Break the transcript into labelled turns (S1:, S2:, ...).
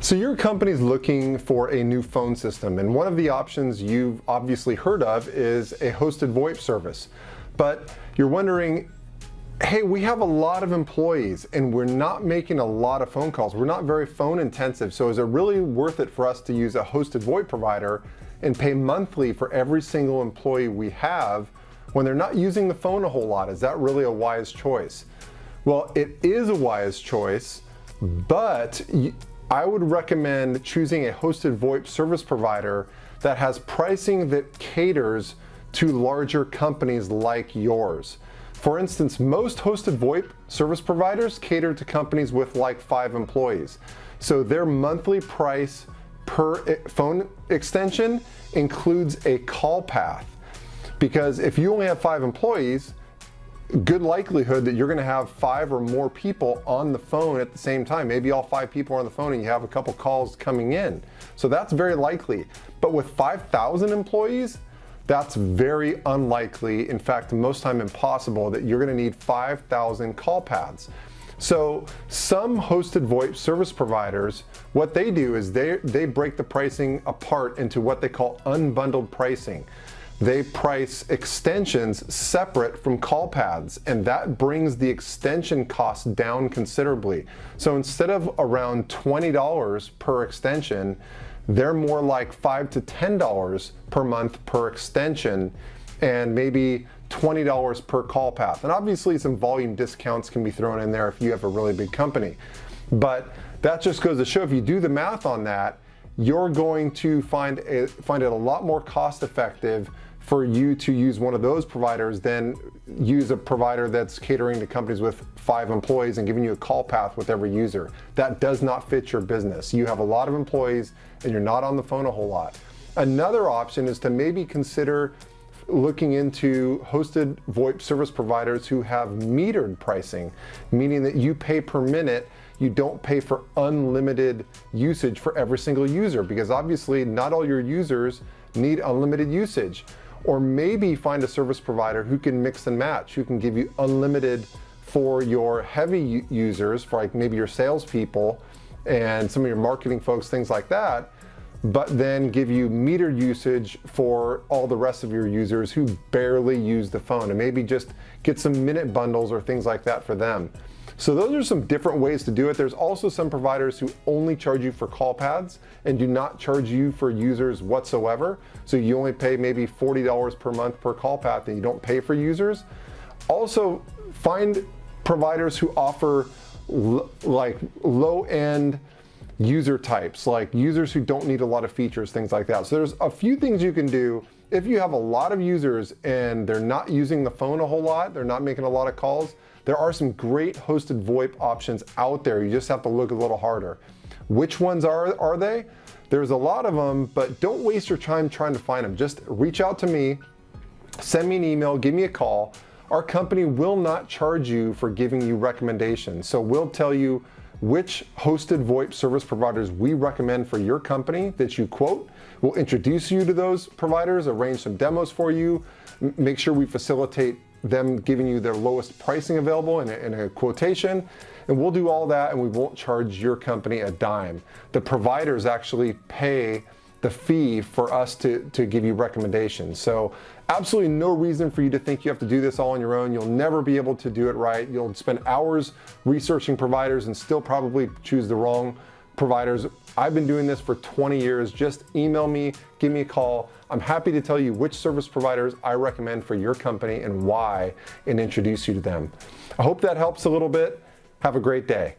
S1: So your company's looking for a new phone system, and one of the options you've obviously heard of is a hosted VoIP service. But you're wondering, hey, we have a lot of employees and we're not making a lot of phone calls. We're not very phone intensive, so is it really worth it for us to use a hosted VoIP provider and pay monthly for every single employee we have when they're not using the phone a whole lot? Is that really a wise choice? Well, it is a wise choice, but I would recommend choosing a hosted VoIP service provider that has pricing that caters to larger companies like yours. For instance, most hosted VoIP service providers cater to companies with like 5 employees. So their monthly price per phone extension includes a call path. Because if you only have 5 employees, good likelihood that you're going to have 5 or more people on the phone at the same time. Maybe all 5 people are on the phone and you have a couple calls coming in. So that's very likely. But with 5,000 employees, that's very unlikely, in fact, most time impossible, that you're going to need 5,000 call paths. So some hosted VoIP service providers, what they do is they break the pricing apart into what they call unbundled pricing. They price extensions separate from call paths, and that brings the extension cost down considerably. So instead of around $20 per extension, they're more like $5 to $10 per month per extension, and maybe $20 per call path. And obviously some volume discounts can be thrown in there if you have a really big company. But that just goes to show, if you do the math on that, you're going to find it a lot more cost effective for you to use one of those providers than use a provider that's catering to companies with 5 employees and giving you a call path with every user. That does not fit your business. You have a lot of employees and you're not on the phone a whole lot. Another option is to maybe consider looking into hosted VoIP service providers who have metered pricing, meaning that you pay per minute. You don't pay for unlimited usage for every single user, because obviously not all your users need unlimited usage. Or maybe find a service provider who can mix and match, who can give you unlimited for your heavy users, for like maybe your salespeople and some of your marketing folks, things like that, but then give you metered usage for all the rest of your users who barely use the phone, and maybe just get some minute bundles or things like that for them. So those are some different ways to do it. There's also some providers who only charge you for call paths and do not charge you for users whatsoever. So you only pay maybe $40 per month per call path and you don't pay for users. Also, find providers who offer like low-end user types, like users who don't need a lot of features, things like that. So there's a few things you can do. If you have a lot of users and they're not using the phone a whole lot, they're not making a lot of calls, there are some great hosted VoIP options out there. You just have to look a little harder. Which ones are they? There's a lot of them, but don't waste your time trying to find them. Just reach out to me, send me an email, give me a call. Our company will not charge you for giving you recommendations. So we'll tell you which hosted VoIP service providers we recommend for your company that you quote. We'll introduce you to those providers, arrange some demos for you, make sure we facilitate them giving you their lowest pricing available in a quotation, and we'll do all that and we won't charge your company a dime. The providers actually pay the fee for us to give you recommendations. So absolutely no reason for you to think you have to do this all on your own. You'll never be able to do it right. You'll spend hours researching providers and still probably choose the wrong providers. I've been doing this for 20 years. Just email me, give me a call. I'm happy to tell you which service providers I recommend for your company and why, and introduce you to them. I hope that helps a little bit. Have a great day.